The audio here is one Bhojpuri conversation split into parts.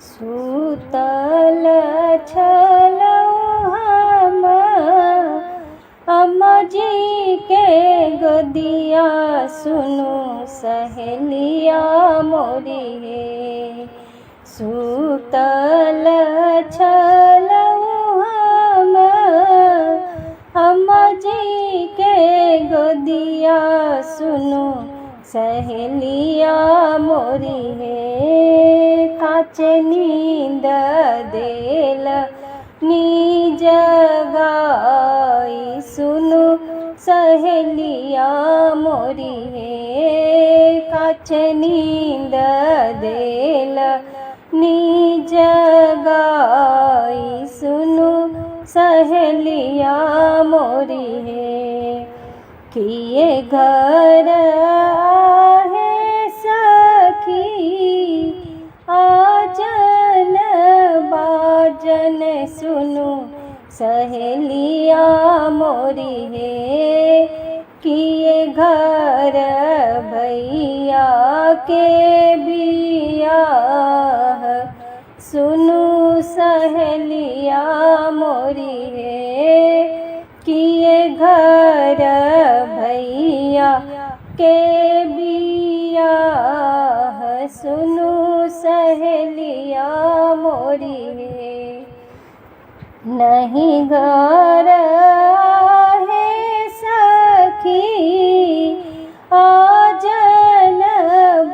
सुतल छलौ हम अम्मा जी के गोदिया, सुनु सहेलिया मोरी हे। सुतल छलौ हम अम्मा जी के गोदिया, सुनु सहेलिया मोरी हे। काचे नींद देल नी जगाई, सुनु सहेलिया मोरी हे। काचे नींद देल नी जगाई, सुनु सहेलिया मोरी हे। किए घर आहे सखी, आजन बाजन, सुनु सहेलिया मोरी हे। किए घर भैया के बियाह, सुनु सहेलिया मोरी हे। किए घर भैया के बियाह, सुनु सहेलिया मोरी हे। नहीं घर है सखी, आजन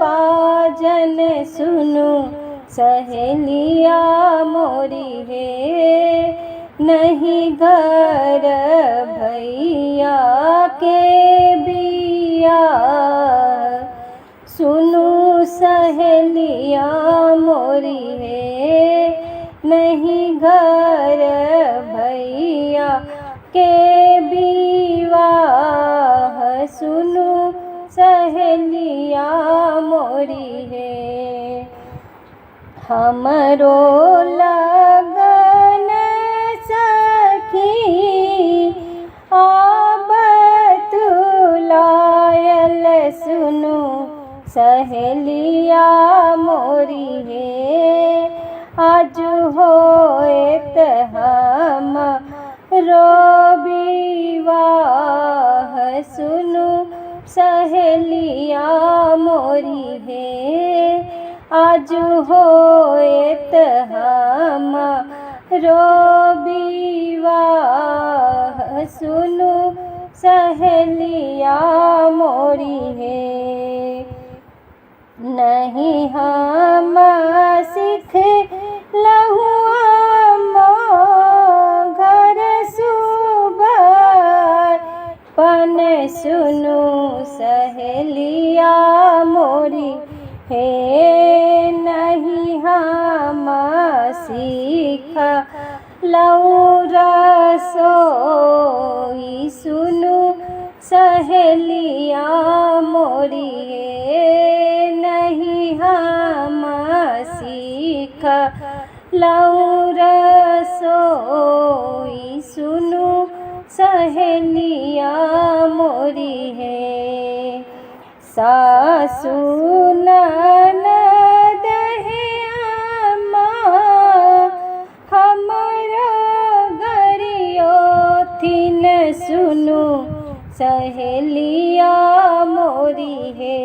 बाजन, सुनु सहेलिया मोरी हे। नहीं घर भैया के बियाह, सुनु सहेलिया मोरी हे। नहीं घर भैया के विवाह, सुनु सहेलिया मोरी हे। हमरो लगन सखी आब तुलायल, सुनु सहेलिया मोरी हे। आज होएत हमरो विवाह, सुनु सहेलिया मोरी हे। आज होएत हमरो विवाह, सुनु सहेलिया मोरी हे। नहीं हम सीख लहु अम्मा घर सुबह पन, सुनु सहेलिया मोरी हे। नहीं हम सीख लहु रसोई, सुनु सहेलिया मोरी हे। नहीं हम सीख लहु रसोई, सुनु सहेलिया मोरी हे। सासु ननद है अम्मा हमरो गरियो थिन, सुनु सहेलिया मोरी हे।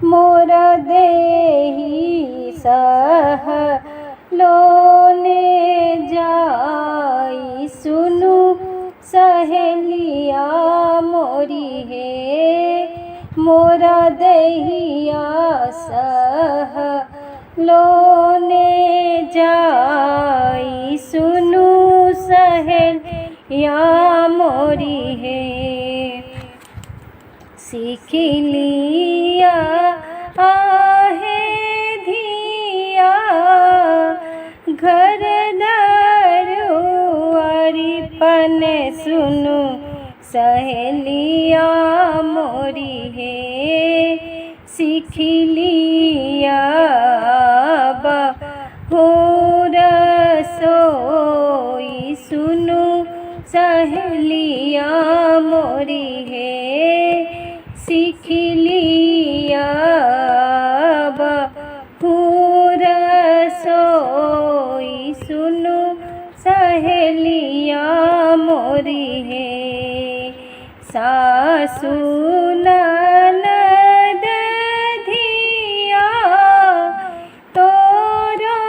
मोर देही सह लोने जाई, सुनु सहेलिया मोरी हे। मोर देहिया सह लोने जाई, सुनु सहेलिया मोरी हे। सीख लिया आहे धिया, घर दरुआरी पन, सुनु सहेलिया मोरी हे। सीख लिया बहु रसोई, सुनु सहेलिया मोरी हे। सीख लिया बहु सोई सुनो सहेलिया मोरी है। सासु ननद धिया तोरो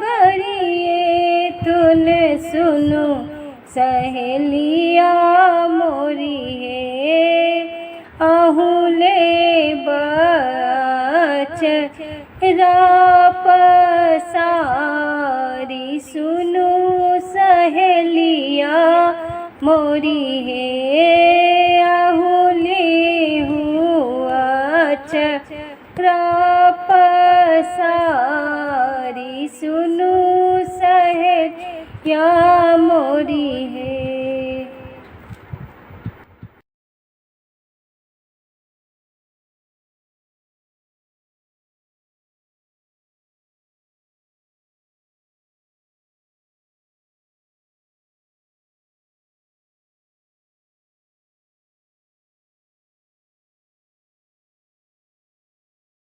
गरिए तुन सुनो सहेलिया मोरी है। अहुले पसारी सुनो सहेलिया मोरी है। अहुले हुआ पसारी सुनो सहेलिया मोरी